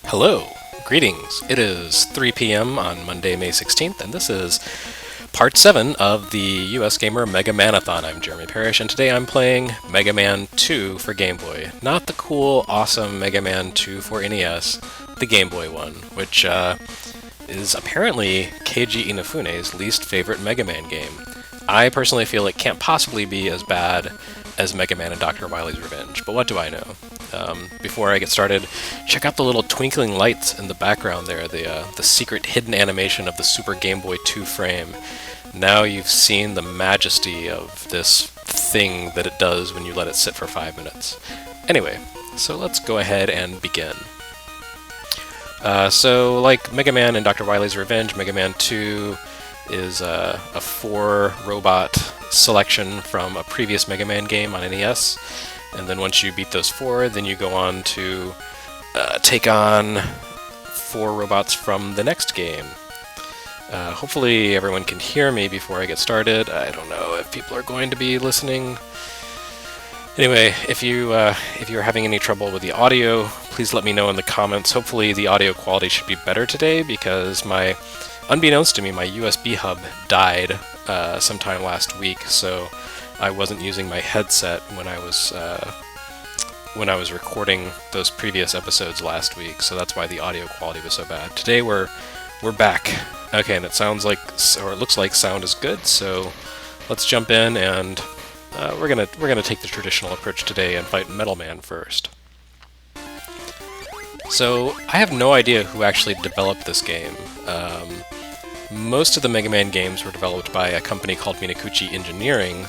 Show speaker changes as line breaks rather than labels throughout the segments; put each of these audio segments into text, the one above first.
Hello, greetings. It is 3 p.m. on Monday, May 16th, and this is part 7 of the USgamer Mega Man-a-thon. I'm Jeremy Parrish, and today I'm playing Mega Man 2 for Game Boy. Not the cool, awesome Mega Man 2 for NES, the Game Boy one, which is apparently Keiji Inafune's least favorite Mega Man game. I personally feel it can't possibly be as bad as Mega Man and Dr. Wily's Revenge, but what do I know? Before I get started, check out the little twinkling lights in the background there, the secret hidden animation of the Super Game Boy 2 frame. Now you've seen the majesty of this thing that it does when you let it sit for 5 minutes. Anyway, so let's go ahead and begin. So like Mega Man and Dr. Wily's Revenge, Mega Man 2 is a 4-robot selection from a previous Mega Man game on NES, and then once you beat those 4, then you go on to take on 4 robots from the next game. Hopefully everyone can hear me before I get started. I don't know if people are going to be listening. Anyway, if you're having any trouble with the audio, please let me know in the comments. Hopefully the audio quality should be better today, because unbeknownst to me, my USB hub died sometime last week, so I wasn't using my headset when I was recording those previous episodes last week, so that's why the audio quality was so bad. Today we're back. Okay, and it looks like sound is good, so let's jump in, and we're gonna take the traditional approach today and fight Metal Man first. So I have no idea who actually developed this game. Most of the Mega Man games were developed by a company called Minakuchi Engineering,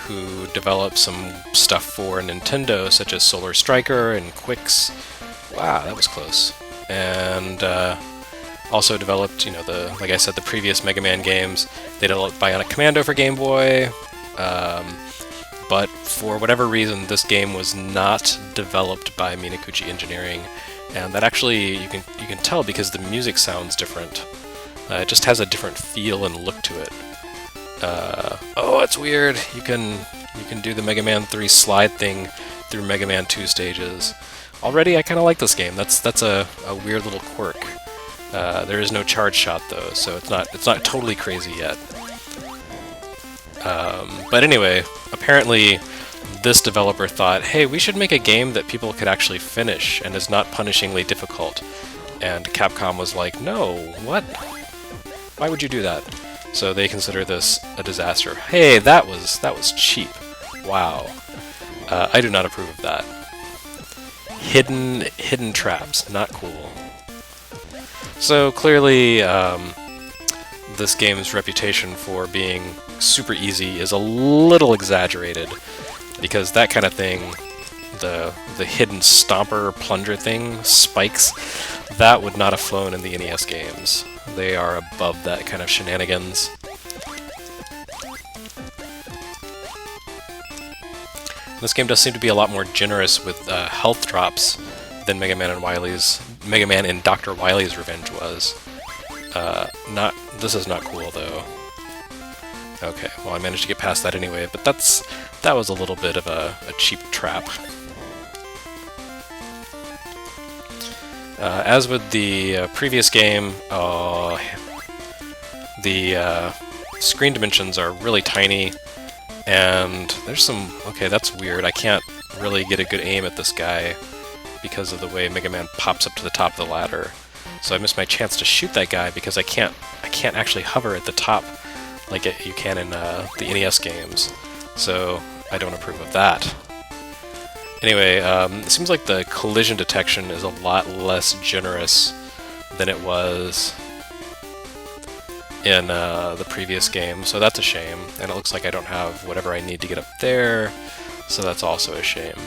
who developed some stuff for Nintendo, such as Solar Striker and Quicks. Wow, that was close. And also developed, like I said, the previous Mega Man games. They developed Bionic Commando for Game Boy, but for whatever reason, this game was not developed by Minakuchi Engineering, and that actually you can tell because the music sounds different. It just has a different feel and look to it. Oh, it's weird. You can do the Mega Man 3 slide thing through Mega Man 2 stages. Already, I kind of like this game. That's a weird little quirk. There is no charge shot though, so it's not totally crazy yet. But anyway, apparently this developer thought, hey, we should make a game that people could actually finish and is not punishingly difficult. And Capcom was like, no, what? Why would you do that? So they consider this a disaster. Hey, that was cheap. Wow. I do not approve of that. Hidden traps, not cool. So clearly, this game's reputation for being super easy is a little exaggerated, because that kind of thing, the hidden stomper plunger thing, spikes, that would not have flown in the NES games. They are above that kind of shenanigans. This game does seem to be a lot more generous with health drops than Mega Man and Dr. Wily's Revenge was. This is not cool though. Okay, well I managed to get past that anyway, but that was a little bit of a cheap trap. As with the previous game, the screen dimensions are really tiny, and there's some... Okay, that's weird. I can't really get a good aim at this guy because of the way Mega Man pops up to the top of the ladder. So I missed my chance to shoot that guy because I can't actually hover at the top like you can in the NES games. So I don't approve of that. Anyway, it seems like the collision detection is a lot less generous than it was in the previous game, so that's a shame. And it looks like I don't have whatever I need to get up there, so that's also a shame.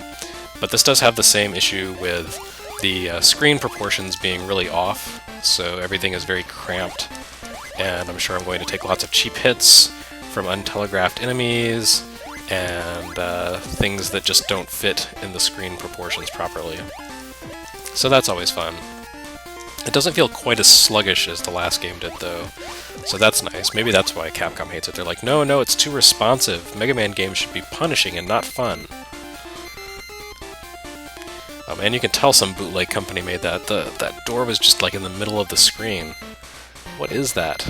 But this does have the same issue with the screen proportions being really off, so everything is very cramped, and I'm sure I'm going to take lots of cheap hits from untelegraphed enemies, and things that just don't fit in the screen proportions properly. So that's always fun. It doesn't feel quite as sluggish as the last game did, though, so that's nice. Maybe that's why Capcom hates it. They're like, no, it's too responsive. Mega Man games should be punishing and not fun. Oh man, you can tell some bootleg company made that. That door was just like in the middle of the screen. What is that?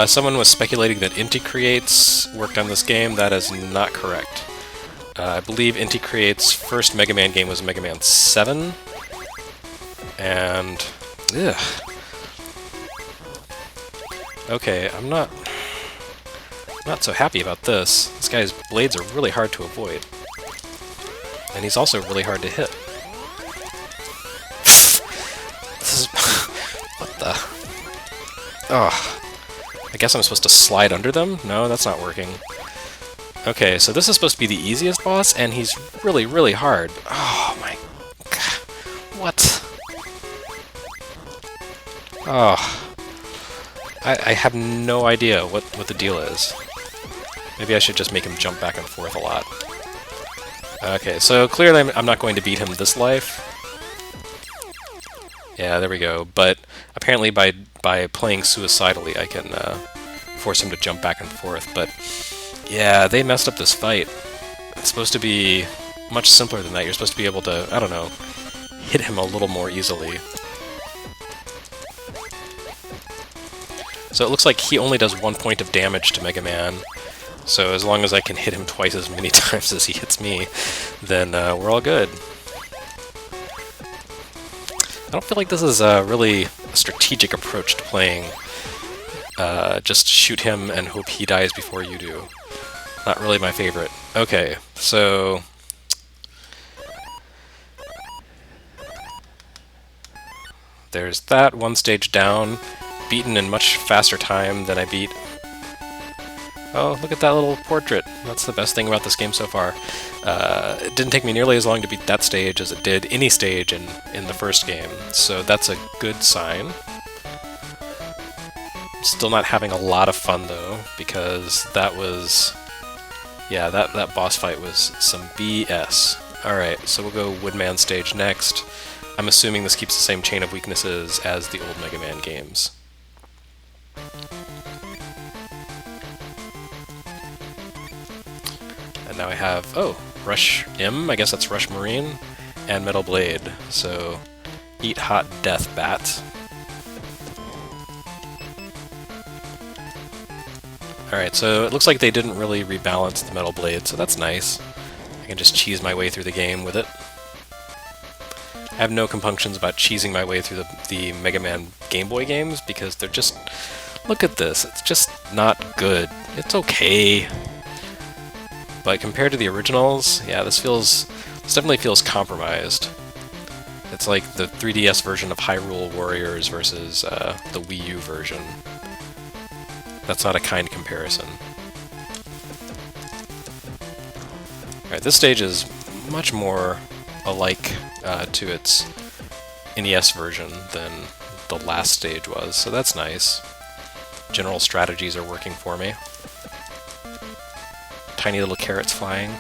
Someone was speculating that Inti Creates worked on this game. That is not correct. I believe Inti Creates' first Mega Man game was Mega Man 7. And... ugh. Okay, I'm not so happy about this. This guy's blades are really hard to avoid. And he's also really hard to hit. This is... what the... oh. I guess I'm supposed to slide under them? No, that's not working. Okay, so this is supposed to be the easiest boss, and he's really, really hard. Oh my god. What? Oh. I have no idea what the deal is. Maybe I should just make him jump back and forth a lot. Okay, so clearly I'm not going to beat him this life. Yeah, there we go. But apparently by playing suicidally I can force him to jump back and forth. But yeah, they messed up this fight. It's supposed to be much simpler than that. You're supposed to be able to, I don't know, hit him a little more easily. So it looks like he only does 1 point of damage to Mega Man. So as long as I can hit him twice as many times as he hits me, then we're all good. I don't feel like this is really a strategic approach to playing. Just shoot him and hope he dies before you do. Not really my favorite. Okay, so... there's that, one stage down. Beaten in much faster time than I beat. Oh, look at that little portrait. That's the best thing about this game so far. It didn't take me nearly as long to beat that stage as it did any stage in the first game, so that's a good sign. Still not having a lot of fun, though, because that was... yeah, that boss fight was some BS. Alright, so we'll go Woodman stage next. I'm assuming this keeps the same chain of weaknesses as the old Mega Man games. And now I have, oh, Rush M, I guess that's Rush Marine, and Metal Blade. So, eat hot death, bat. Alright, so it looks like they didn't really rebalance the Metal Blade, so that's nice. I can just cheese my way through the game with it. I have no compunctions about cheesing my way through the Mega Man Game Boy games, because they're just... look at this, it's just not good. It's okay. But compared to the originals, yeah, this definitely feels compromised. It's like the 3DS version of Hyrule Warriors versus the Wii U version. That's not a kind comparison. Alright, this stage is much more alike to its NES version than the last stage was, so that's nice. General strategies are working for me. Tiny little carrots flying.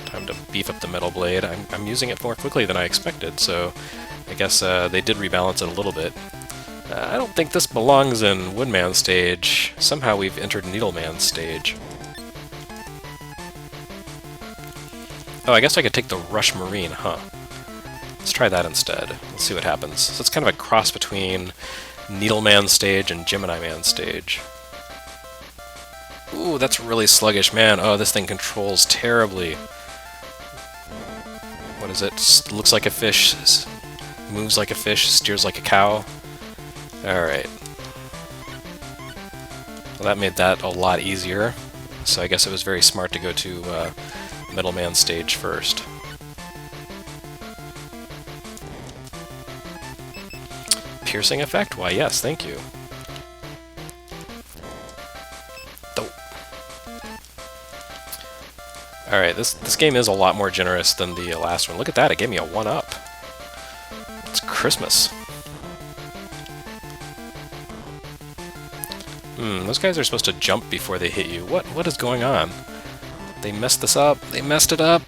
Time to beef up the Metal Blade. I'm using it more quickly than I expected, so I guess they did rebalance it a little bit. I don't think this belongs in Woodman stage. Somehow we've entered Needleman stage. Oh, I guess I could take the Rush Marine, huh? Let's try that instead. Let's see what happens. So it's kind of a cross between Needleman stage and Gemini Man stage. Ooh, that's really sluggish, man. Oh, this thing controls terribly. What is it? Looks like a fish, moves like a fish, steers like a cow. Alright. Well, that made that a lot easier. So I guess it was very smart to go to Metal Man stage first. Piercing effect? Why, yes, thank you. Alright, this game is a lot more generous than the last one. Look at that, it gave me a 1-up. It's Christmas. Those guys are supposed to jump before they hit you. What is going on? They messed this up. They messed it up.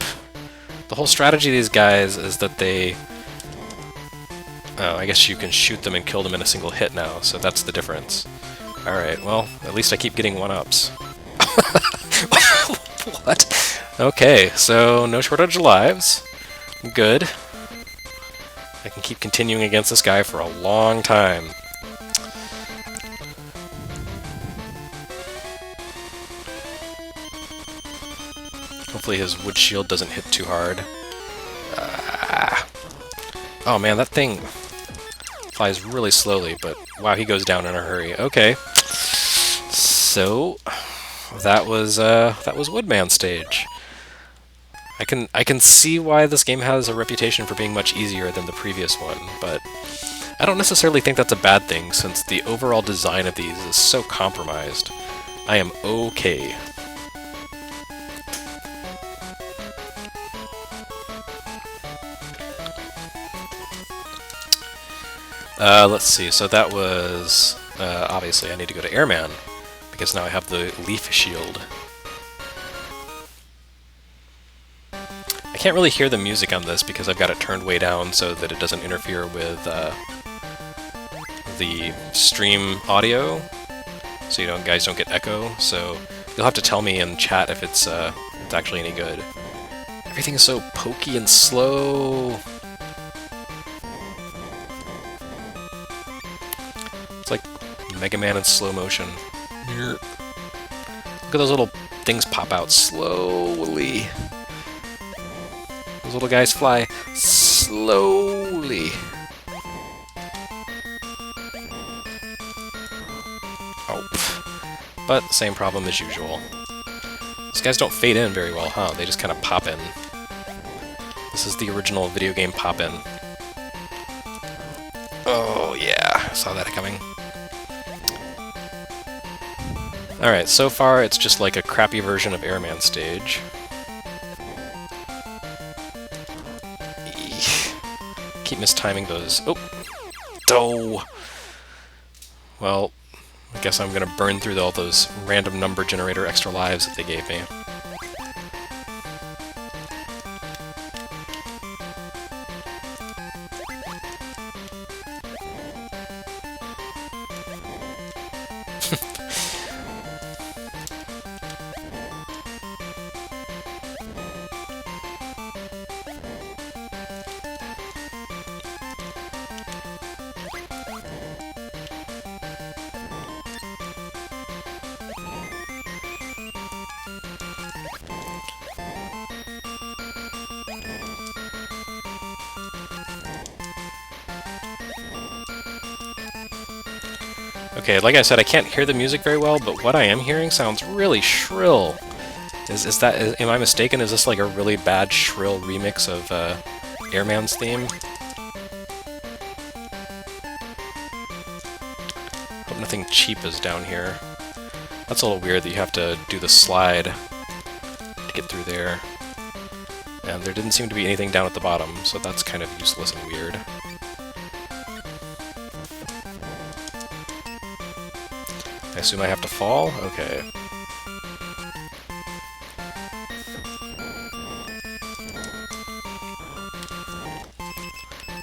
The whole strategy of these guys is that they... oh, I guess you can shoot them and kill them in a single hit now, so that's the difference. Alright, well, at least I keep getting 1-ups. What? Okay, so no shortage of lives. Good. I can keep continuing against this guy for a long time. Hopefully his wood shield doesn't hit too hard. Oh man, that thing flies really slowly, but wow, he goes down in a hurry. Okay. So that was Woodman stage. I can see why this game has a reputation for being much easier than the previous one, but I don't necessarily think that's a bad thing since the overall design of these is so compromised. I am okay. Let's see, so that was, obviously I need to go to Airman, because now I have the Leaf Shield. I can't really hear the music on this because I've got it turned way down so that it doesn't interfere with the stream audio, so guys don't get echo, so you'll have to tell me in chat if it's actually any good. Everything is so pokey and slow. Like Mega Man in slow motion. Look at those little things pop out slowly. Those little guys fly slowly. Oh. But same problem as usual. These guys don't fade in very well, huh? They just kind of pop in. This is the original video game pop-in. Oh yeah, I saw that coming. Alright, so far it's just like a crappy version of Airman stage. Eek. Keep mistiming those. Oh! Oh! Well, I guess I'm gonna burn through all those random number generator extra lives that they gave me. Okay, like I said, I can't hear the music very well, but what I am hearing sounds really shrill. Am I mistaken? Is this like a really bad shrill remix of Airman's theme? Hope nothing cheap is down here. That's a little weird that you have to do the slide to get through there. And there didn't seem to be anything down at the bottom, so that's kind of useless and weird. I assume I have to fall? Okay.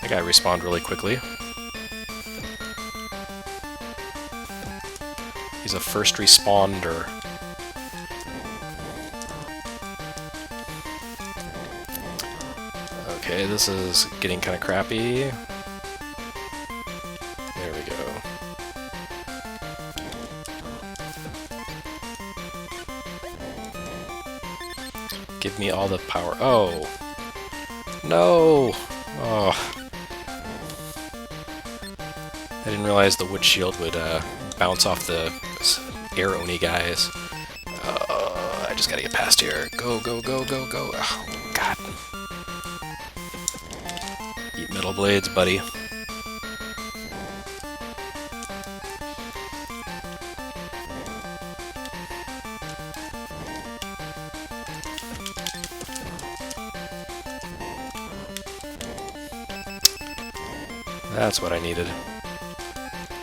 That guy respawned really quickly. He's a first respawnder. Okay, this is getting kind of crappy. There we go. Give me all the power. Oh! No! Oh. I didn't realize the wood shield would bounce off the air Oni guys. I just gotta get past here. Go, go, go, go, go. Oh, God. Eat metal blades, buddy. That's what I needed.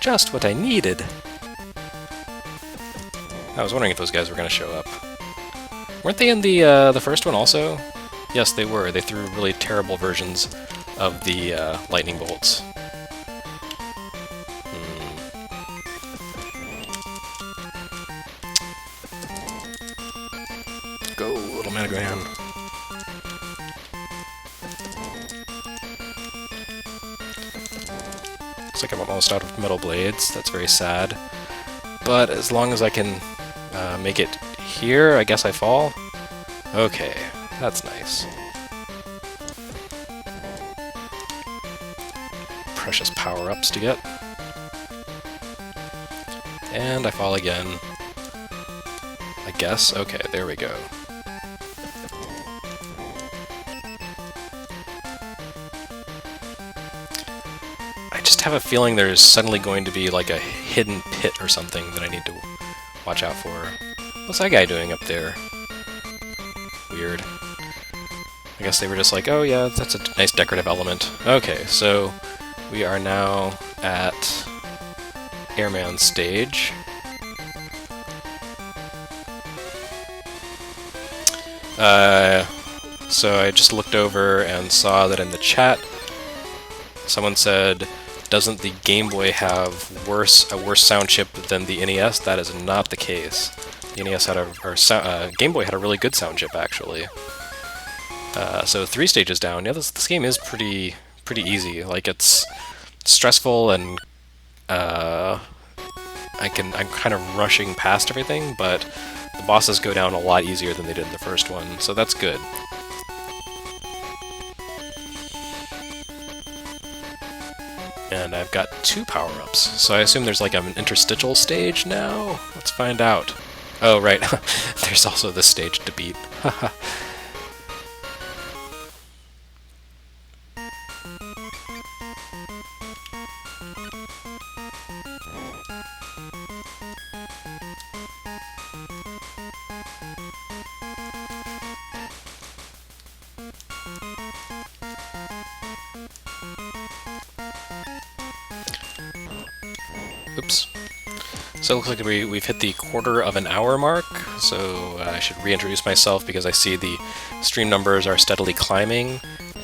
Just what I needed! I was wondering if those guys were going to show up. Weren't they in the first one also? Yes, they were. They threw really terrible versions of the lightning bolts. Go, little Mega Man. Looks like I'm almost out of metal blades. That's very sad. But as long as I can make it here, I guess I fall. Okay, that's nice. Precious power-ups to get. And I fall again. I guess. Okay, there we go. I just have a feeling there's suddenly going to be like a hidden pit or something that I need to watch out for. What's that guy doing up there? Weird. I guess they were just like, oh yeah, that's a nice decorative element. Okay, so we are now at Airman stage. So I just looked over and saw that in the chat someone said, doesn't the Game Boy have a worse sound chip than the NES? That is not the case. The NES had Game Boy had a really good sound chip actually. So 3 stages down. Yeah, this game is pretty easy. Like, it's stressful and I'm kind of rushing past everything, but the bosses go down a lot easier than they did in the first one, so that's good. And I've got 2 power-ups, so I assume there's like an interstitial stage now? Let's find out. Oh, right. There's also this stage to beat. Oops. So it looks like we've hit the quarter of an hour mark, so I should reintroduce myself because I see the stream numbers are steadily climbing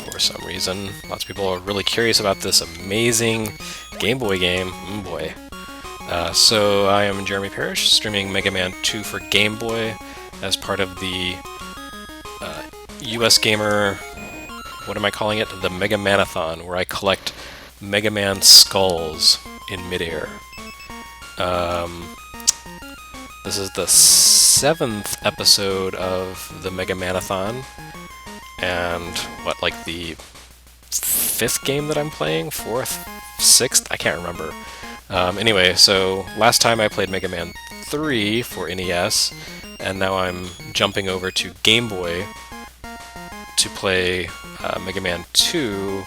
for some reason. Lots of people are really curious about this amazing Game Boy game. Boy. So I am Jeremy Parrish, streaming Mega Man 2 for Game Boy as part of the USstreamer, what am I calling it? The Mega Man-a-thon, where I collect Mega Man skulls in midair. This is the 7th episode of the Mega Man-a-thon, and like the 5th game that I'm playing? 4th? 6th? I can't remember. Anyway, so last time I played Mega Man 3 for NES, and now I'm jumping over to Game Boy to play Mega Man 2,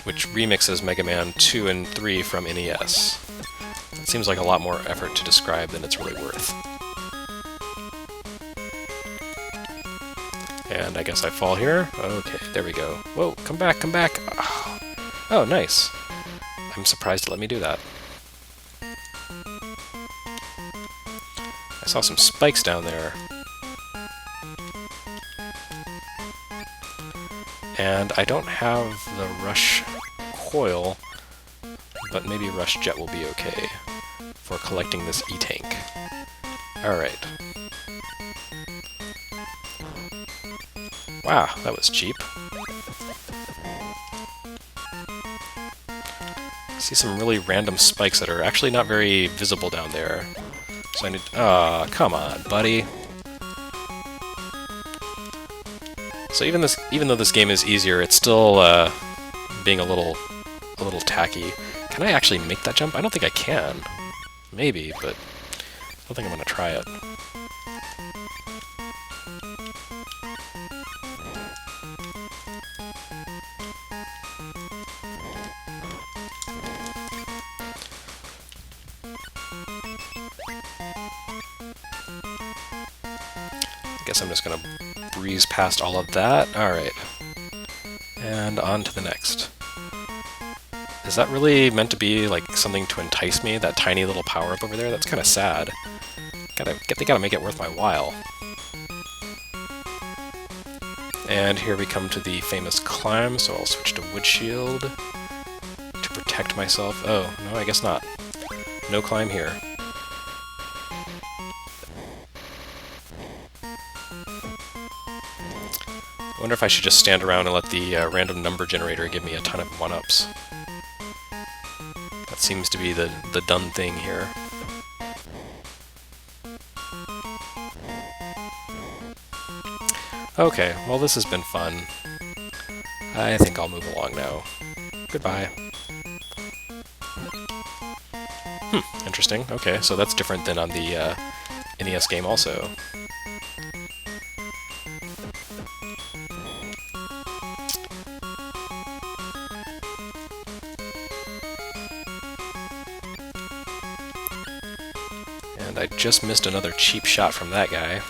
which remixes Mega Man 2 and 3 from NES. It seems like a lot more effort to describe than it's really worth. And I guess I fall here. Okay, there we go. Whoa, come back, come back! Oh, nice. I'm surprised it let me do that. I saw some spikes down there. And I don't have the Rush Coil, but maybe Rush Jet will be okay for collecting this E-Tank. Alright. Wow, that was cheap. I see some really random spikes that are actually not very visible down there. So I need... Aw, come on, buddy. So even though this game is easier, it's still being a little tacky. Can I actually make that jump? I don't think I can. Maybe, but I don't think I'm gonna try it. I guess I'm just gonna breeze past all of that. Alright. And on to the next. Is that really meant to be like something to entice me? That tiny little power-up over there? That's kind of sad. They gotta make it worth my while. And here we come to the famous climb, so I'll switch to wood shield to protect myself. Oh, no, I guess not. No climb here. wonder if I should just stand around and let the random number generator give me a ton of 1-ups. That seems to be the done thing here. Okay, well this has been fun. I think I'll move along now. Goodbye. Interesting. Okay, so that's different than on the NES game also. And I just missed another cheap shot from that guy.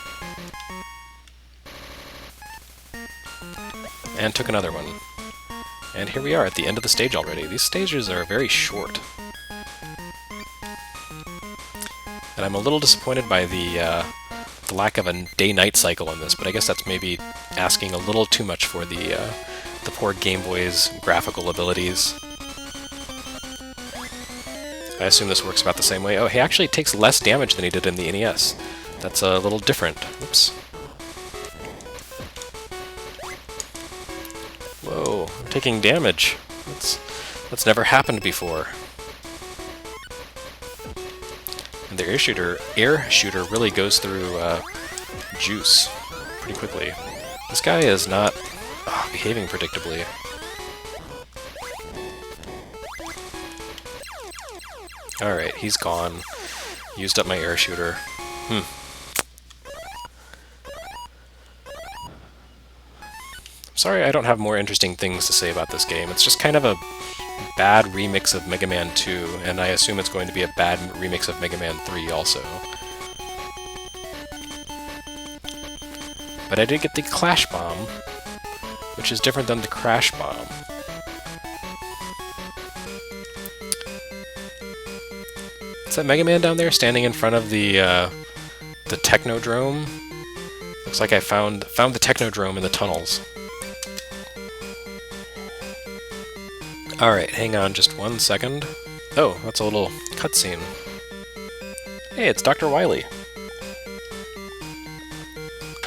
And took another one. And here we are at the end of the stage already. These stages are very short. And I'm a little disappointed by the lack of a day-night cycle in this, but I guess that's maybe asking a little too much for the poor Game Boy's graphical abilities. I assume this works about the same way. Oh, he actually takes less damage than he did in the NES. That's a little different. Oops. Whoa, I'm taking damage. That's never happened before. And the air shooter really goes through juice pretty quickly. This guy is not behaving predictably. Alright, he's gone. Used up my air shooter. Sorry I don't have more interesting things to say about this game. It's just kind of a bad remix of Mega Man 2, and I assume it's going to be a bad remix of Mega Man 3 also. But I did get the Clash Bomb, which is different than the Crash Bomb. Is that Mega Man down there standing in front of the Technodrome? Looks like I found the Technodrome in the tunnels. Alright, hang on just 1 second. Oh, that's a little cutscene. Hey, it's Dr. Wily,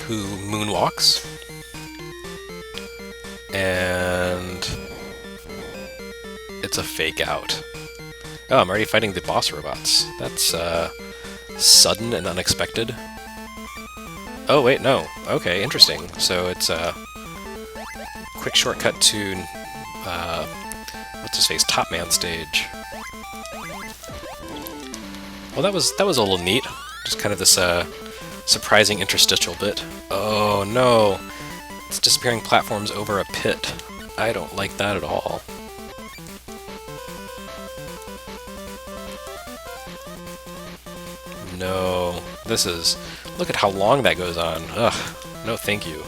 who moonwalks. And it's a fake out. Oh, I'm already fighting the boss robots. That's sudden and unexpected. Oh, wait, no. Okay, interesting. So it's a quick shortcut to what's his face, Top Man stage. Well, that was a little neat. Just kind of this surprising interstitial bit. Oh no, it's disappearing platforms over a pit. I don't like that at all. No, this is... Look at how long that goes on. Ugh, no thank you.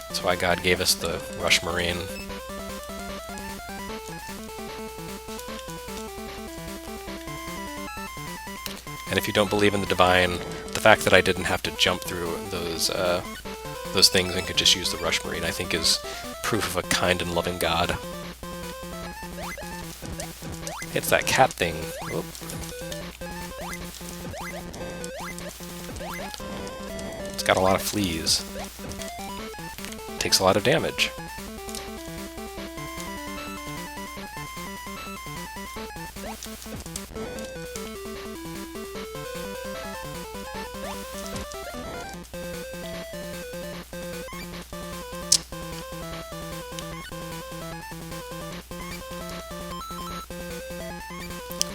That's why God gave us the Rush Marine. And if you don't believe in the divine, the fact that I didn't have to jump through those things and could just use the Rush Marine, I think is proof of a kind and loving God. It's that cat thing. Whoop. It's got a lot of fleas. Takes a lot of damage.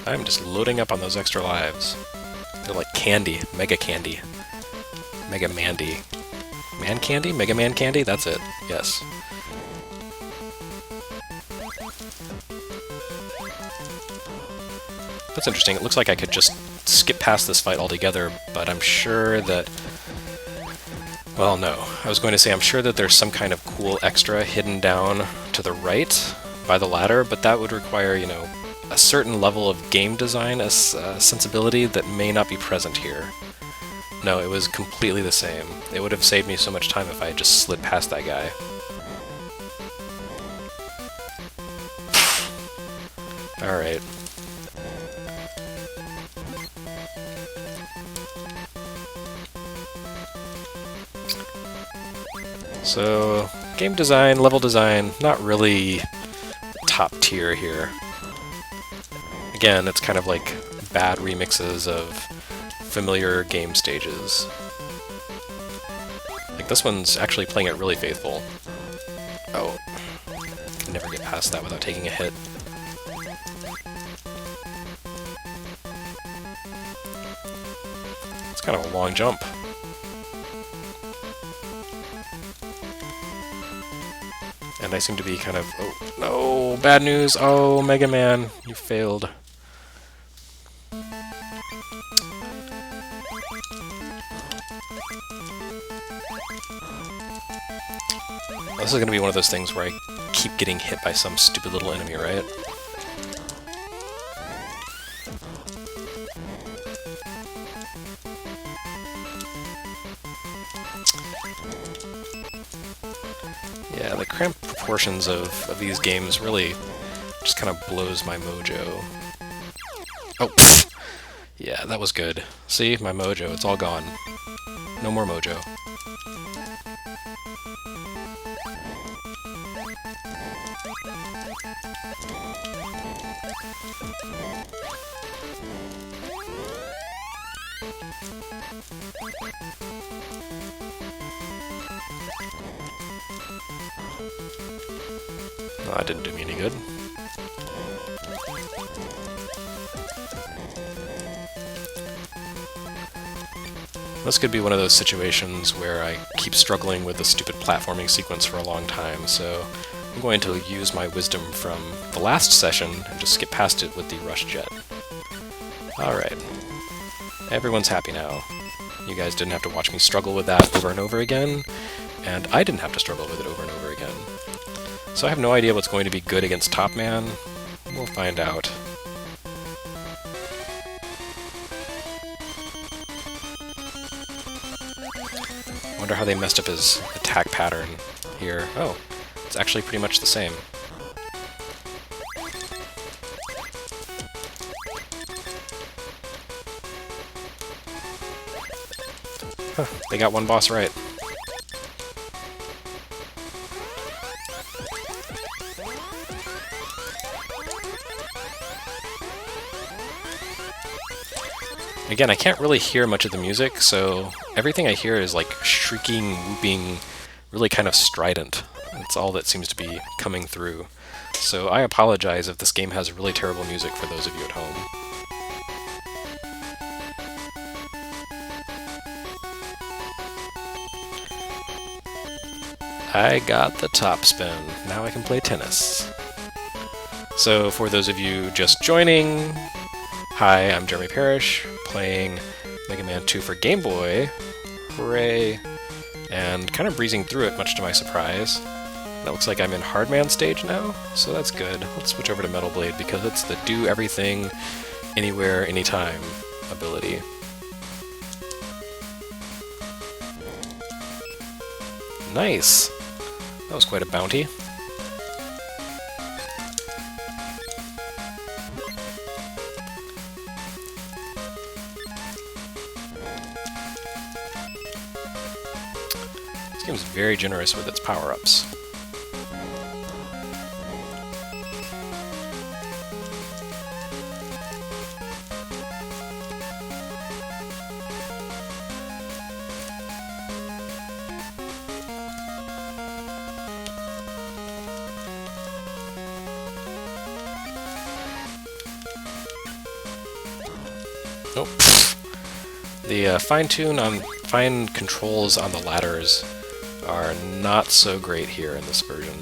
I'm just loading up on those extra lives. They're like candy. Mega candy. Mega Mandy. Man candy? Mega Man candy? That's it. Yes. That's interesting. It looks like I could just skip past this fight altogether, but I'm sure that... Well, no. I was going to say I'm sure that there's some kind of cool extra hidden down to the right by the ladder, but that would require, you know, a certain level of game design, a sensibility that may not be present here. No, it was completely the same. It would have saved me so much time if I had just slid past that guy. Alright. So, game design, level design, not really top tier here. Again, it's kind of like bad remixes of familiar game stages. Like this one's actually playing it really faithful. Oh, can never get past that without taking a hit. It's kind of a long jump. And I seem to be kind of... Oh, no! Bad news! Oh, Mega Man, you failed. This is going to be one of those things where I keep getting hit by some stupid little enemy, right? Yeah, the cramped proportions of these games really just kind of blows my mojo. Oh, pfft. Yeah, that was good. See, my mojo, it's all gone. No more mojo. No, that didn't do me any good. This could be one of those situations where I keep struggling with the stupid platforming sequence for a long time, so I'm going to use my wisdom from the last session and just skip past it with the rush jet. Alright. Everyone's happy now. You guys didn't have to watch me struggle with that over and over again, and I didn't have to struggle with it over and over again. So I have no idea what's going to be good against Top Man. We'll find out. Wonder how they messed up his attack pattern here. Oh, it's actually pretty much the same. Huh, they got one boss right. Again, I can't really hear much of the music, so everything I hear is like shrieking, whooping, really kind of strident. It's all that seems to be coming through. So I apologize if this game has really terrible music for those of you at home. I got the top spin. Now I can play tennis. So for those of you just joining, hi, I'm Jeremy Parrish, playing Mega Man 2 for Game Boy. Hooray! And kind of breezing through it, much to my surprise. And it looks like I'm in Hardman stage now, so that's good. Let's switch over to Metal Blade because it's the do everything, anywhere, anytime ability. Nice! That was quite a bounty. This game is very generous with its power-ups. Nope. The fine controls on the ladders are not so great here in this version.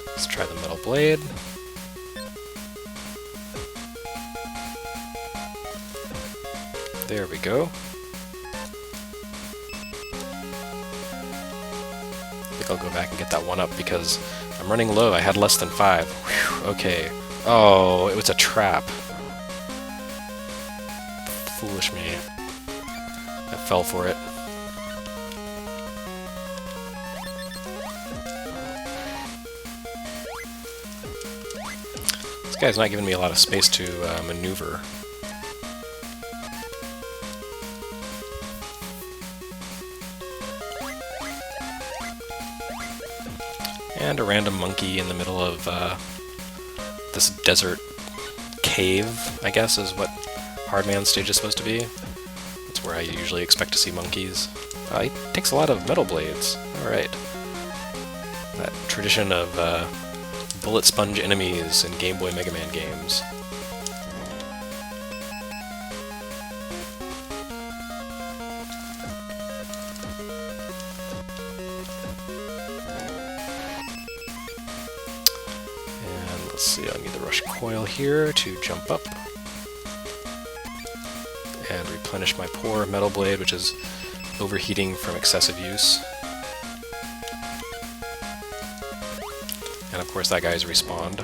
Let's try the Metal Blade. There we go. I think I'll go back and get that one up because I'm running low. I had less than 5. Whew, okay. Oh, it was a trap. Foolish me. I fell for it. This guy's not giving me a lot of space to maneuver. And a random monkey in the middle of this desert cave, I guess, is what Hardman stage is supposed to be. That's where I usually expect to see monkeys. He takes a lot of metal blades. Alright. That tradition of bullet sponge enemies in Game Boy Mega Man games. And let's see, I need the rush coil here to jump up and replenish my poor metal blade, which is overheating from excessive use. And of course that guy's respawned.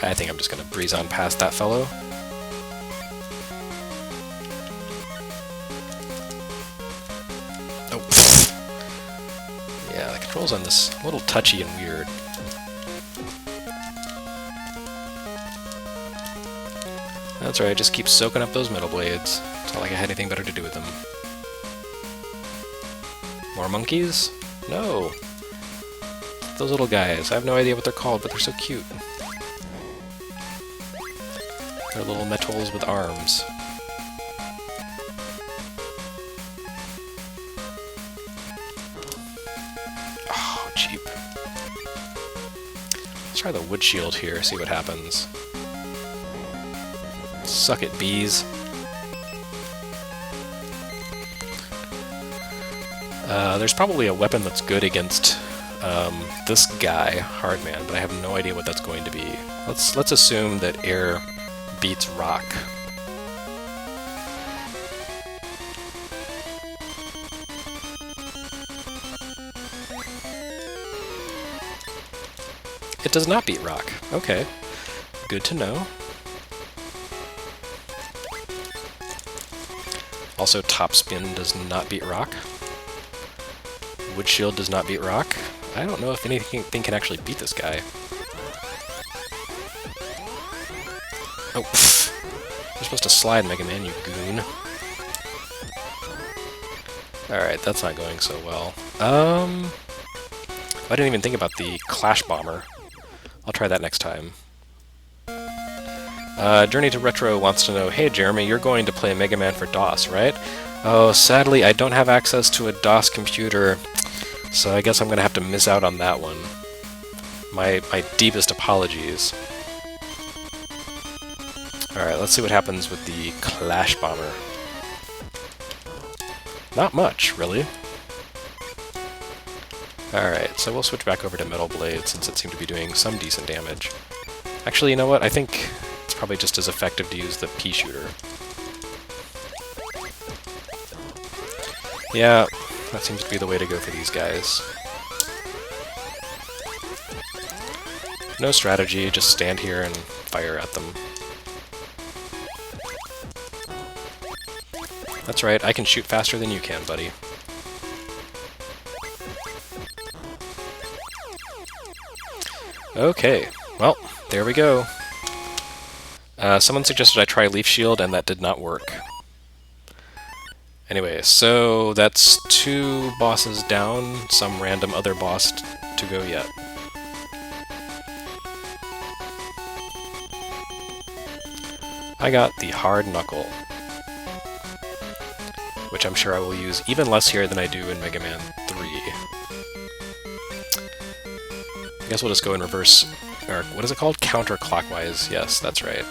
I think I'm just going to breeze on past that fellow. Oh. Yeah, the controls on this a little touchy and weird. That's right, just keep soaking up those metal blades. It's not like I had anything better to do with them. More monkeys? No! Those little guys. I have no idea what they're called, but they're so cute. They're little metals with arms. Oh, cheap. Let's try the wood shield here, see what happens. Suck it, bees. There's probably a weapon that's good against this guy, Hardman, but I have no idea what that's going to be. Let's assume that air beats rock. It does not beat rock. Okay. Good to know. Also, top spin does not beat rock. Wood shield does not beat rock. I don't know if anything can actually beat this guy. Oh, pfft. You're supposed to slide, Mega Man, you goon. Alright, that's not going so well. I didn't even think about the Clash Bomber. I'll try that next time. Journey to Retro wants to know, hey Jeremy, you're going to play Mega Man for DOS, right? Oh, sadly I don't have access to a DOS computer, so I guess I'm going to have to miss out on that one. My deepest apologies. Alright, let's see what happens with the Clash Bomber. Not much, really. Alright, so we'll switch back over to Metal Blade since it seemed to be doing some decent damage. Actually, you know what? I think it's probably just as effective to use the pea shooter. Yeah, that seems to be the way to go for these guys. No strategy, just stand here and fire at them. That's right, I can shoot faster than you can, buddy. Okay, well, there we go. Someone suggested I try Leaf Shield, and that did not work. Anyway, so that's 2 bosses down, some random other boss to go yet. I got the Hard Knuckle, which I'm sure I will use even less here than I do in Mega Man 3. I guess we'll just go in reverse, or what is it called? Counterclockwise. Yes, that's right.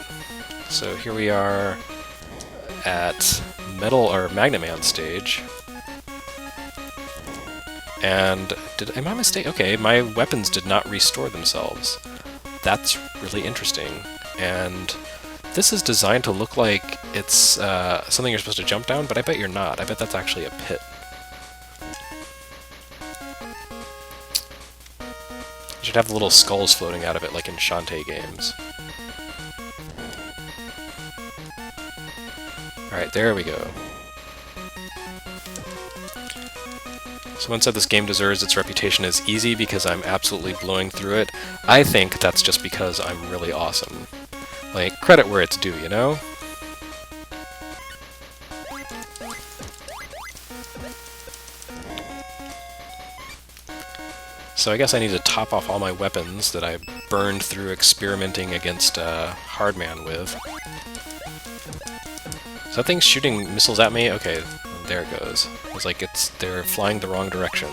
So here we are at Magna Man stage. And am I mistaken? Okay, my weapons did not restore themselves. That's really interesting. And this is designed to look like it's something you're supposed to jump down, but I bet you're not. I bet that's actually a pit. You should have little skulls floating out of it like in Shantae games. Alright, there we go. Someone said this game deserves its reputation as easy because I'm absolutely blowing through it. I think that's just because I'm really awesome. Like, credit where it's due, you know? So I guess I need to top off all my weapons that I burned through experimenting against Hardman with. Is that thing shooting missiles at me? Okay, there it goes. It's like they're flying the wrong direction.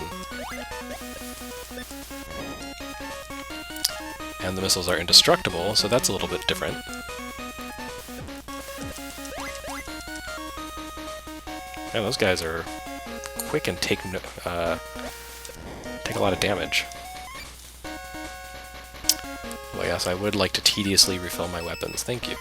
And the missiles are indestructible, so that's a little bit different. Yeah, those guys are quick and take a lot of damage. Well, yes, I would like to tediously refill my weapons. Thank you.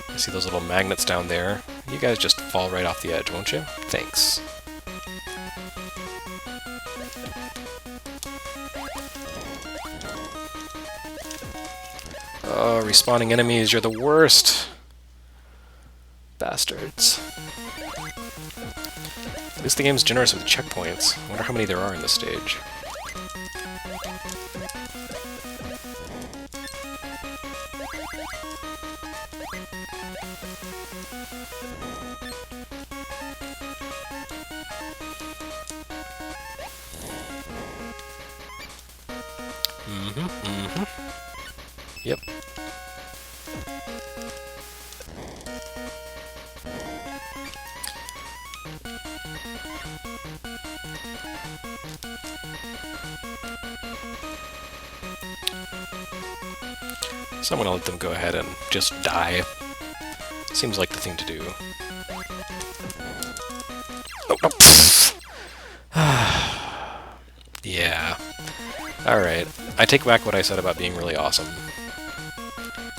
I see those little magnets down there. You guys just fall right off the edge, won't you? Thanks. Oh, respawning enemies, you're the worst! Bastards. At least the game's generous with checkpoints. I wonder how many there are in this stage. Yep. So I'm gonna let them go ahead and just die. Seems like the thing to do. Oh, no. Yeah. Alright. I take back what I said about being really awesome.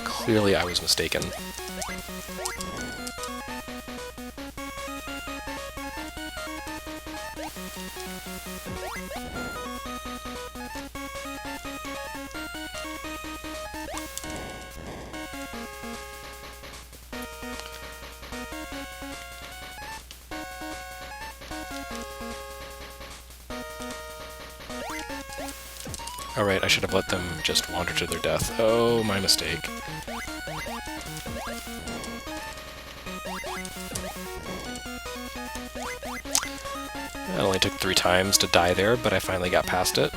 Clearly I was mistaken. Alright, I should have let them just wander to their death. Oh, my mistake. It only took 3 times to die there, but I finally got past it.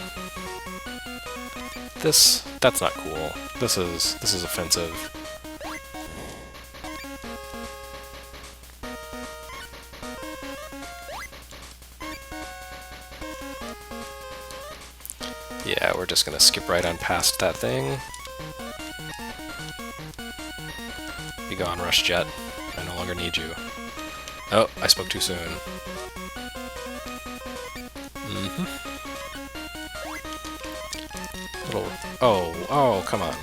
That's not cool. This is offensive. Yeah, we're just gonna skip right on past that thing. Be gone, Rush Jet. I no longer need you. Oh, I spoke too soon. Little... Oh, come on.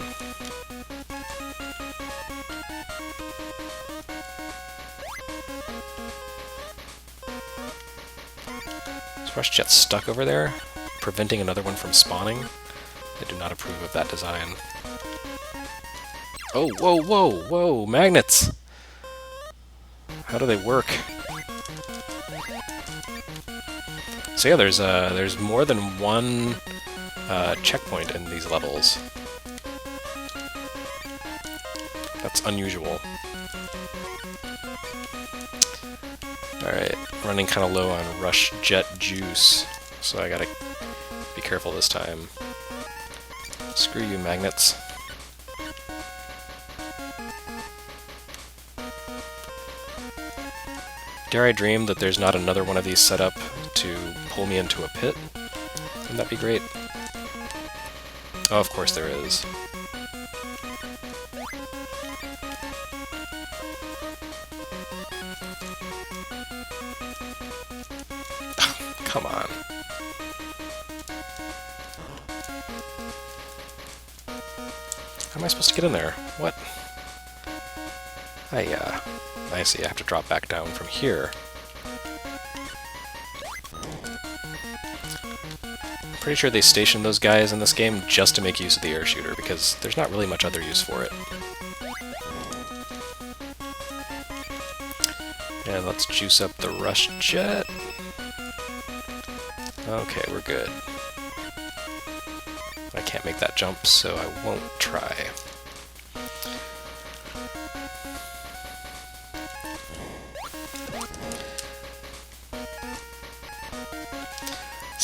Is Rush Jet stuck over there, preventing another one from spawning? I do not approve of that design. Oh, whoa, magnets! How do they work? So yeah, there's more than one checkpoint in these levels. That's unusual. Alright, running kind of low on Rush Jet juice, so I gotta be careful this time. Screw you, magnets. Dare I dream that there's not another one of these set up to pull me into a pit? Wouldn't that be great? Oh, of course there is. Come on. How am I supposed to get in there? What? I see, I have to drop back down from here. I'm pretty sure they stationed those guys in this game just to make use of the air shooter, because there's not really much other use for it. And let's juice up the Rush Jet. Okay, we're good. I can't make that jump, so I won't try.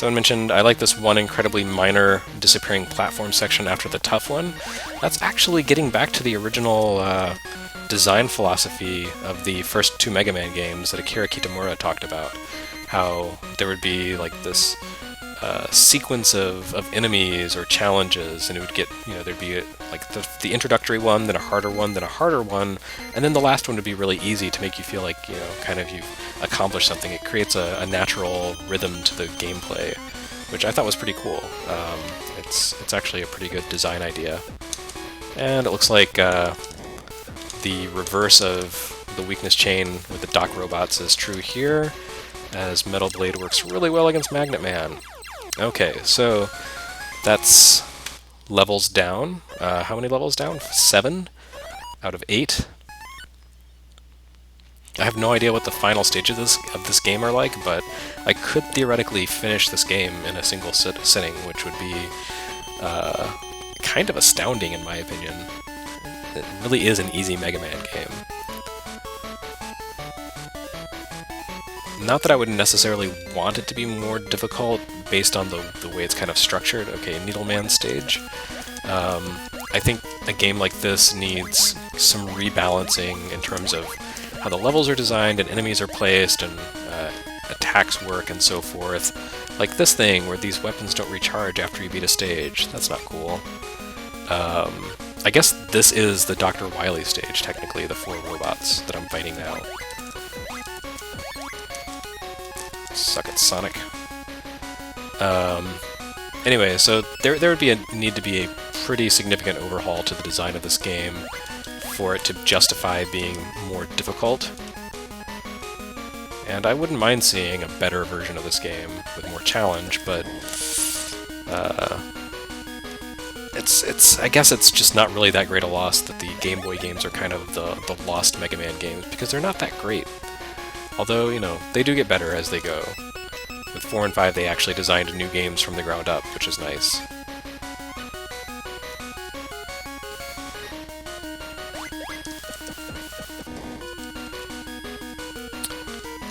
Someone mentioned, I like this one incredibly minor disappearing platform section after the tough one. That's actually getting back to the original design philosophy of the first two Mega Man games that Akira Kitamura talked about. How there would be like this sequence of enemies or challenges, and it would get, there'd be like the introductory one, then a harder one, then a harder one, and then the last one would be really easy to make you feel like, kind of you've accomplished something. It creates a natural rhythm to the gameplay, which I thought was pretty cool. It's actually a pretty good design idea. And it looks like the reverse of the weakness chain with the Dock robots is true here, as Metal Blade works really well against Magnet Man. Okay, so that's levels down. How many levels down? 7 out of 8. I have no idea what the final stages of this game are like, but I could theoretically finish this game in a single sitting, which would be kind of astounding in my opinion. It really is an easy Mega Man game. Not that I would necessarily want it to be more difficult based on the way it's kind of structured. Okay, Needleman stage. I think a game like this needs some rebalancing in terms of how the levels are designed and enemies are placed and attacks work and so forth. Like this thing where these weapons don't recharge after you beat a stage. That's not cool. I guess this is the Dr. Wily stage, technically, the 4 robots that I'm fighting now. Suck it, Sonic. Anyway, so there would need to be a pretty significant overhaul to the design of this game for it to justify being more difficult. And I wouldn't mind seeing a better version of this game with more challenge, but I guess it's just not really that great a loss that the Game Boy games are kind of the lost Mega Man games, because they're not that great. Although, they do get better as they go. With 4 and 5, they actually designed new games from the ground up, which is nice.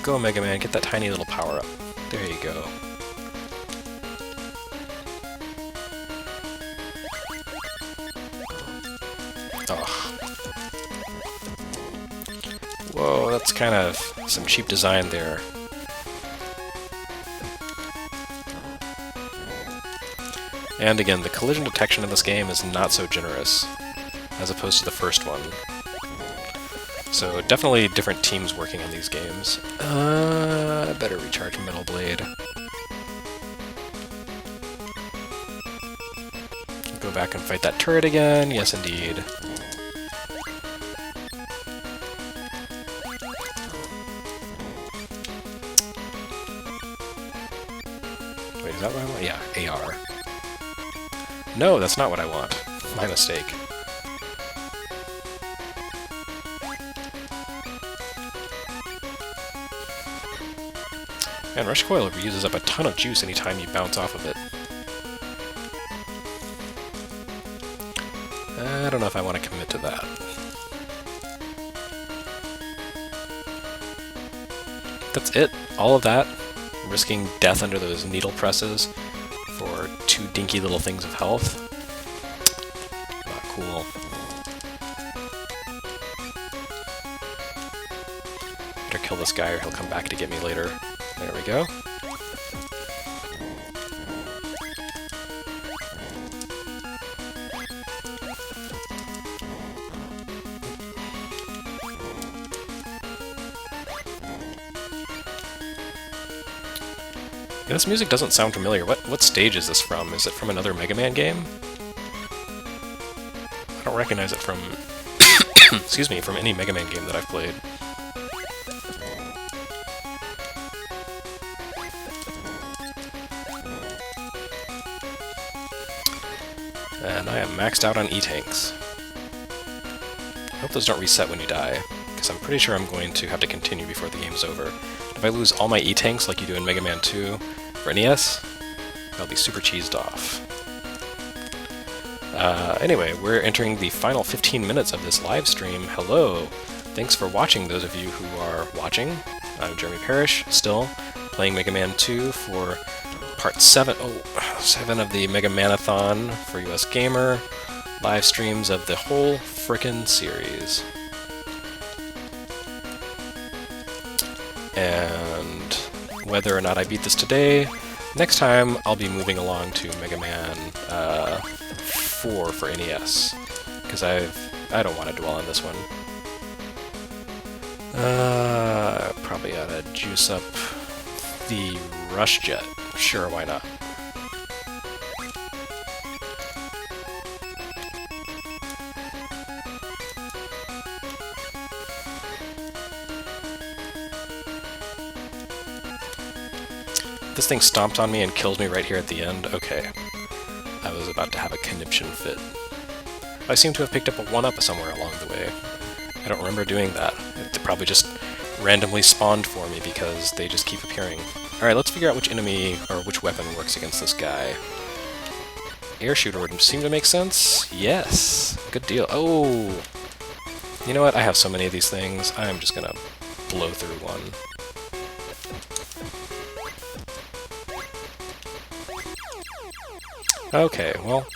Go, Mega Man, get that tiny little power-up. There you go. Oh. Whoa, that's kind of some cheap design there. And again, the collision detection in this game is not so generous, as opposed to the first one. So definitely different teams working on these games. I better recharge Metal Blade. Go back and fight that turret again. Yes, indeed. Wait, is that what I want? Yeah, AR. No, that's not what I want. My mistake. And Rush Coil uses up a ton of juice anytime you bounce off of it. I don't know if I want to commit to that. That's it. All of that. Risking death under those needle presses for 2 dinky little things of health. Not cool. Better kill this guy or he'll come back to get me later. There we go. Yeah, this music doesn't sound familiar. What stage is this from? Is it from another Mega Man game? I don't recognize it from excuse me, from any Mega Man game that I've played. And I am maxed out on E-Tanks. I hope those don't reset when you die, because I'm pretty sure I'm going to have to continue before the game's over. If I lose all my E-Tanks like you do in Mega Man 2 for NES, I'll be super cheesed off. Anyway, we're entering the final 15 minutes of this live stream. Hello! Thanks for watching, those of you who are watching. I'm Jeremy Parrish, still playing Mega Man 2 for part 7, 7 of the Mega Man-a-thon for USstreamer. Live streams of the whole frickin' series. And whether or not I beat this today, next time I'll be moving along to Mega Man 4 for NES, because I don't want to dwell on this one. Probably ought to juice up the Rush Jet. Sure, why not? This thing stomped on me and kills me right here at the end. Okay. I was about to have a conniption fit. I seem to have picked up a 1-up somewhere along the way. I don't remember doing that. They probably just randomly spawned for me because they just keep appearing. Alright, let's figure out which enemy or which weapon works against this guy. Air shooter would seem to make sense. Yes! Good deal. Oh! You know what? I have so many of these things. I'm just gonna blow through one. Okay, well,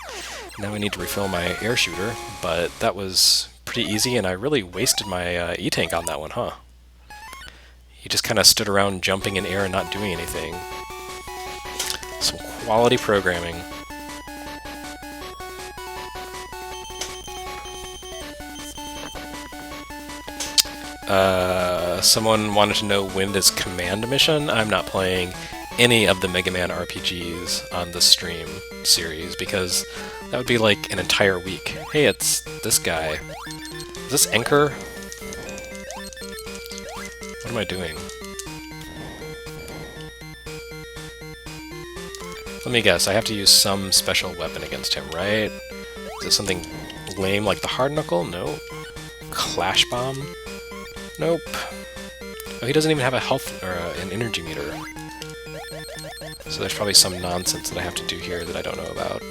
now we need to refill my air shooter, but that was pretty easy, and I really wasted my E-tank on that one, huh? He just kind of stood around jumping in air and not doing anything. Some quality programming. Someone wanted to know when is Command Mission. I'm not playing any of the Mega Man RPGs on the stream series, because that would be like an entire week. Hey, it's this guy. Is this Anchor? What am I doing? Let me guess, I have to use some special weapon against him, right? Is it something lame like the Hard Knuckle? No. Clash Bomb? Nope. Oh, he doesn't even have a health or an energy meter. So there's probably some nonsense that I have to do here that I don't know about.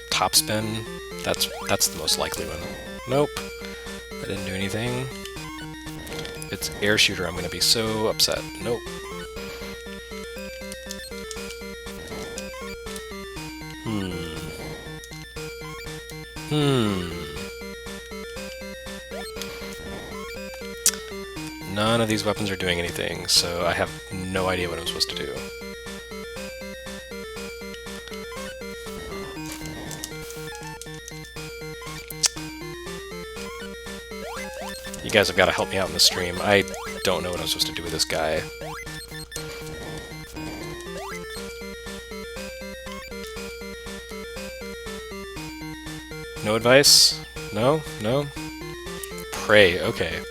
Top spin? That's the most likely one. Nope. I didn't do anything. If it's air shooter, I'm gonna be so upset. Nope. None of these weapons are doing anything, so I have no idea what I'm supposed to do. You guys have got to help me out in the stream. I don't know what I'm supposed to do with this guy. No advice? No? No? Pray, okay.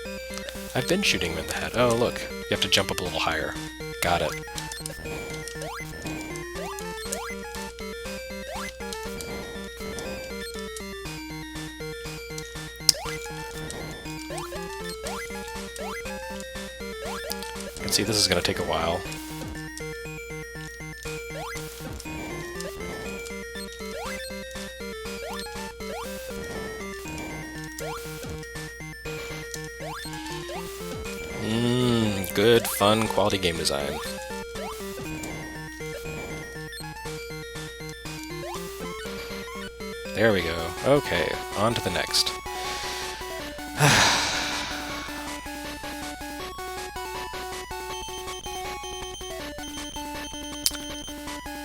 I've been shooting him in the head. Oh, look. You have to jump up a little higher. Got it. You can see this is going to take a while. Good, fun, quality game design. There we go. Okay, on to the next.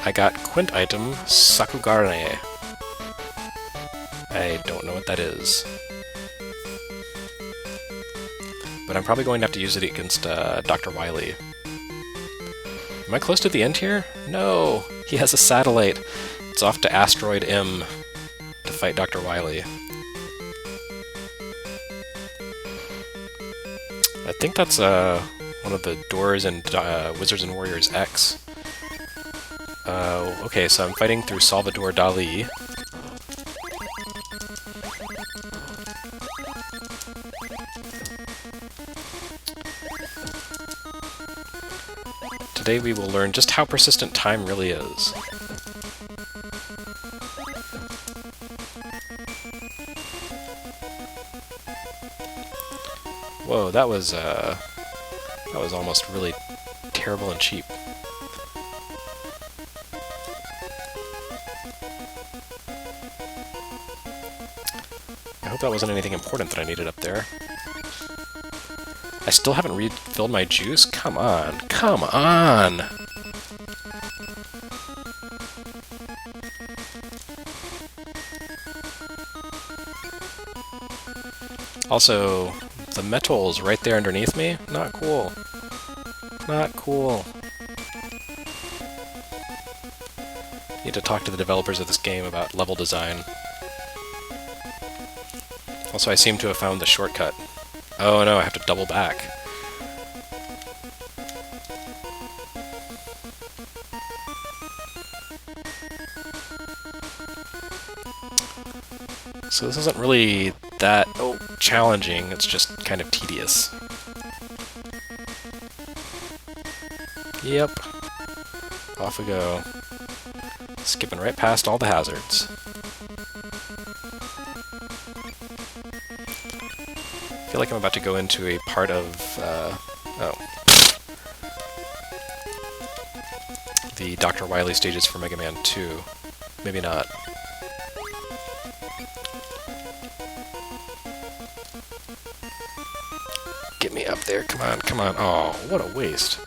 I got Quint item Sakugarne. I don't know what that is. But I'm probably going to have to use it against Dr. Wily. Am I close to the end here? No! He has a satellite. It's off to Asteroid M to fight Dr. Wily. I think that's one of the doors in Wizards and Warriors X. Okay, so I'm fighting through Salvador Dali. Today we will learn just how persistent time really is. Whoa, that was That was almost really terrible and cheap. I hope that wasn't anything important that I needed up there. I still haven't refilled my juice? Come on. Come on! Also, the metal's right there underneath me? Not cool. Not cool. Need to talk to the developers of this game about level design. Also, I seem to have found the shortcut. Oh no, I have to double back. So this isn't really that challenging, it's just kind of tedious. Yep. Off we go. Skipping right past all the hazards. I feel like I'm about to go into a part of, the Dr. Wily stages for Mega Man 2. Maybe not. Get me up there, come on, come on. Oh, what a waste.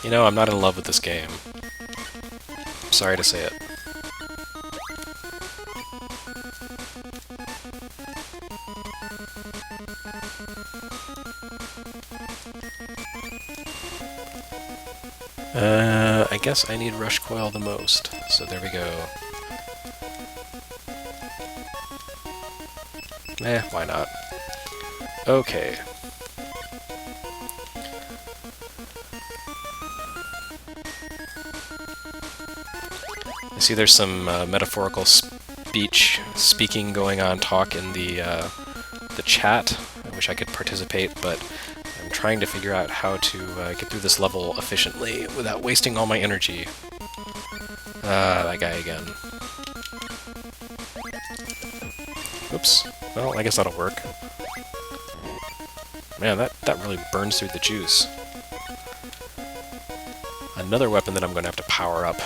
You know, I'm not in love with this game. I'm sorry to say it. I guess I need Rush Coil the most, so there we go. Why not? Okay. I see there's some metaphorical speaking going on, talk in the chat. I wish I could participate, but I'm trying to figure out how to get through this level efficiently without wasting all my energy. That guy again. Oops. Well, I guess that'll work. Man, that really burns through the juice. Another weapon that I'm going to have to power up. Do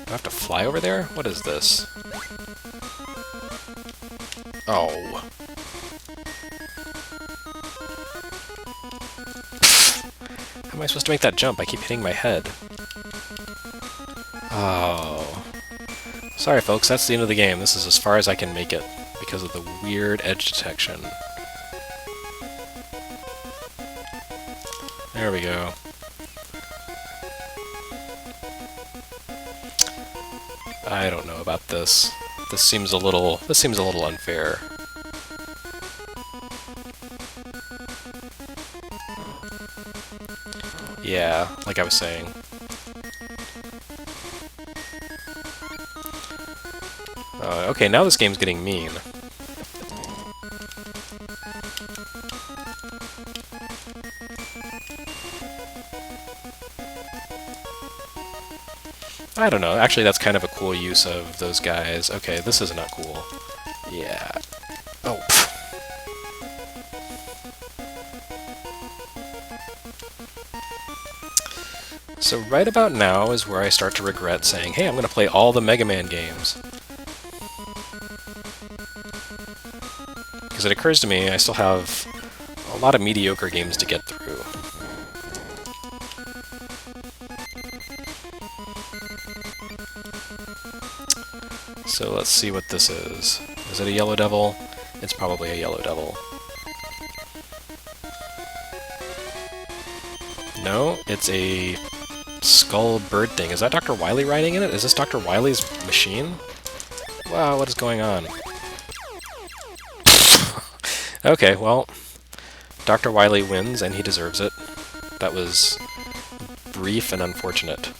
I have to fly over there? What is this? Oh. How am I supposed to make that jump? I keep hitting my head. Oh. Sorry, folks, that's the end of the game. This is as far as I can make it because of the weird edge detection. There we go. I don't know about this. This seems a little unfair. Yeah, like I was saying. Okay, now this game's getting mean. I don't know, actually that's kind of a cool use of those guys. Okay, this is not cool. Yeah. Oh. So right about now is where I start to regret saying, hey, I'm going to play all the Mega Man games. Because it occurs to me I still have a lot of mediocre games to get through. So let's see what this is. Is it a Yellow Devil? It's probably a Yellow Devil. No, it's a skull bird thing. Is that Dr. Wily riding in it? Is this Dr. Wily's machine? Wow, what is going on? Okay, well, Dr. Wily wins, and he deserves it. That was brief and unfortunate.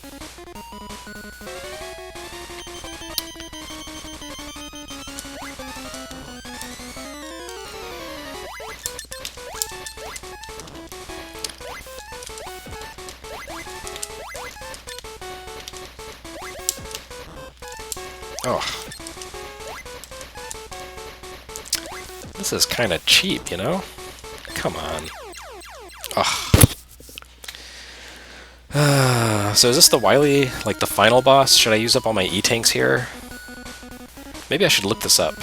Oh. This is kind of cheap, you know? Come on. Ugh. So is this the Wily, like the final boss? Should I use up all my E-tanks here? Maybe I should look this up.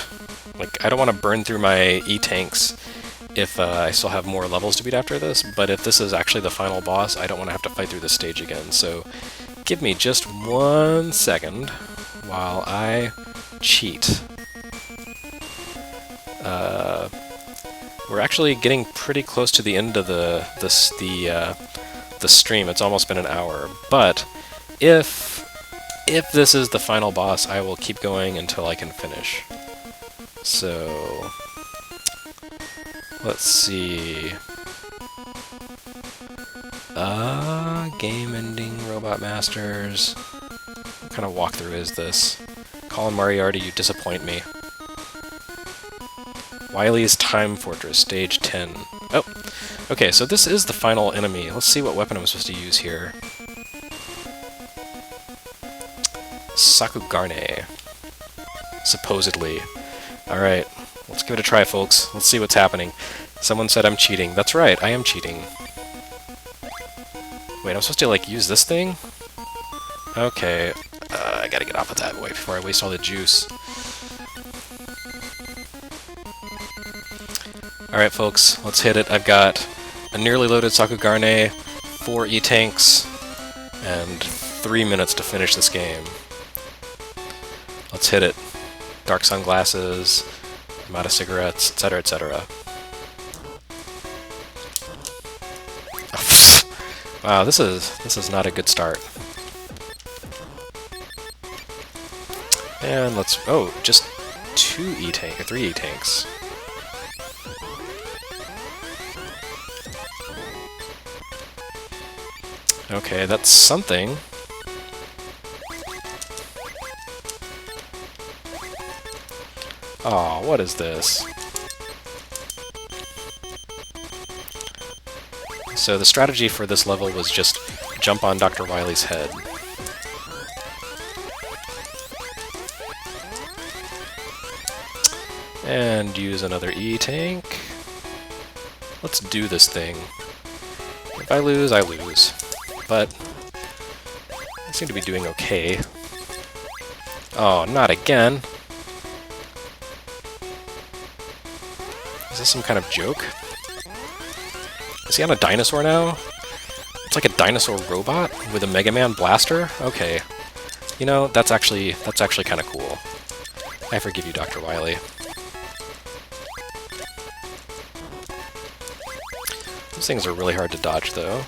Like, I don't want to burn through my E-tanks if I still have more levels to beat after this, but if this is actually the final boss, I don't want to have to fight through this stage again. So give me just 1 second while I cheat. We're actually getting pretty close to the end of the stream. It's almost been an hour, but if this is the final boss, I will keep going until I can finish. So let's see. Game ending, Robot Masters. What kind of walkthrough is this? Colin Moriarty, you disappoint me. Wily's Time Fortress, Stage 10. Oh, okay, so this is the final enemy. Let's see what weapon I'm supposed to use here. Sakugarne. Supposedly. Alright, let's give it a try, folks. Let's see what's happening. Someone said I'm cheating. That's right, I am cheating. Wait, I'm supposed to, like, use this thing? Okay, I gotta get off of that way before I waste all the juice. Alright, folks, let's hit it. I've got a nearly loaded Sakugarne, 4 E-tanks, and 3 minutes to finish this game. Let's hit it. Dark sunglasses, I'm out of cigarettes, etc., etc. Wow, this is not a good start. And let's just 2 E-tank or 3 E-tanks. Okay, that's something. Aw, what is this? So the strategy for this level was just jump on Dr. Wily's head. And use another E-tank. Let's do this thing. If I lose, I lose. But I seem to be doing okay. Oh, not again. Is this some kind of joke? Is he on a dinosaur now? It's like a dinosaur robot with a Mega Man blaster? Okay. You know, that's actually kind of cool. I forgive you, Dr. Wily. These things are really hard to dodge, though.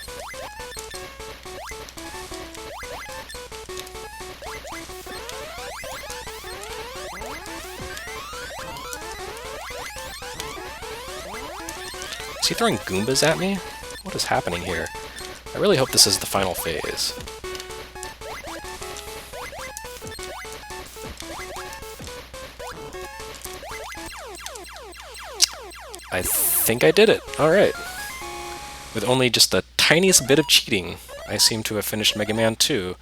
Is he throwing Goombas at me? What is happening here? I really hope this is the final phase. I think I did it. Alright. With only just the tiniest bit of cheating, I seem to have finished Mega Man 2,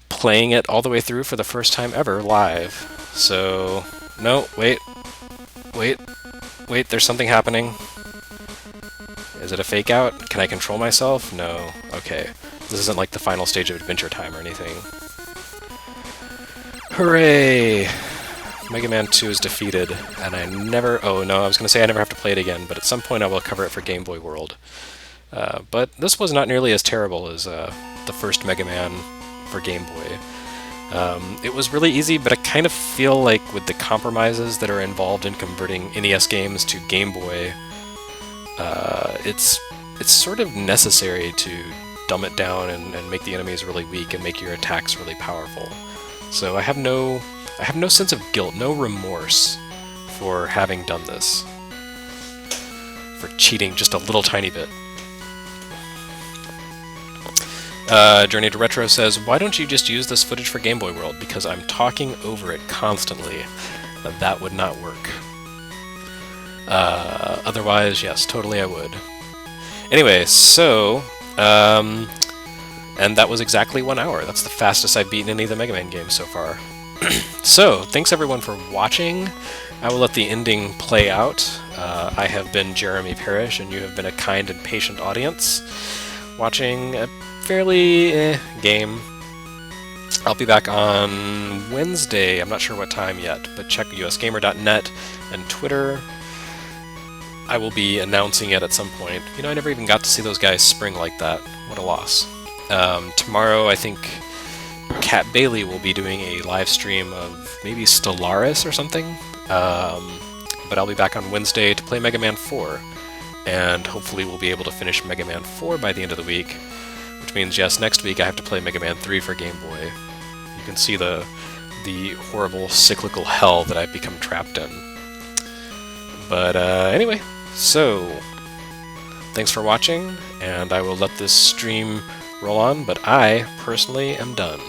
playing it all the way through for the first time ever live. So, no, wait, there's something happening. Is it a fake out? Can I control myself? No. Okay. This isn't like the final stage of Adventure Time or anything. Hooray! Mega Man 2 is defeated, and I never... Oh, no, I was going to say I never have to play it again, but at some point I will cover it for Game Boy World. But this was not nearly as terrible as the first Mega Man for Game Boy. It was really easy, but I kind of feel like with the compromises that are involved in converting NES games to Game Boy, it's sort of necessary to dumb it down and make the enemies really weak and make your attacks really powerful. So I have no sense of guilt, no remorse for having done this. For cheating just a little tiny bit. Journey to Retro says, why don't you just use this footage for Game Boy World? Because I'm talking over it constantly. That would not work. Otherwise, yes, totally I would. Anyway, so, and that was exactly 1 hour. That's the fastest I've beaten any of the Mega Man games so far. So, thanks everyone for watching. I will let the ending play out. I have been Jeremy Parrish, and you have been a kind and patient audience watching a fairly game. I'll be back on Wednesday. I'm not sure what time yet, but check USgamer.net and Twitter. I will be announcing it at some point. You know, I never even got to see those guys spring like that. What a loss. Tomorrow, I think Kat Bailey will be doing a live stream of maybe Stellaris or something. But I'll be back on Wednesday to play Mega Man 4. And hopefully we'll be able to finish Mega Man 4 by the end of the week. Which means, yes, next week I have to play Mega Man 3 for Game Boy. You can see the horrible cyclical hell that I've become trapped in. But anyway, so thanks for watching, and I will let this stream roll on, but I personally am done.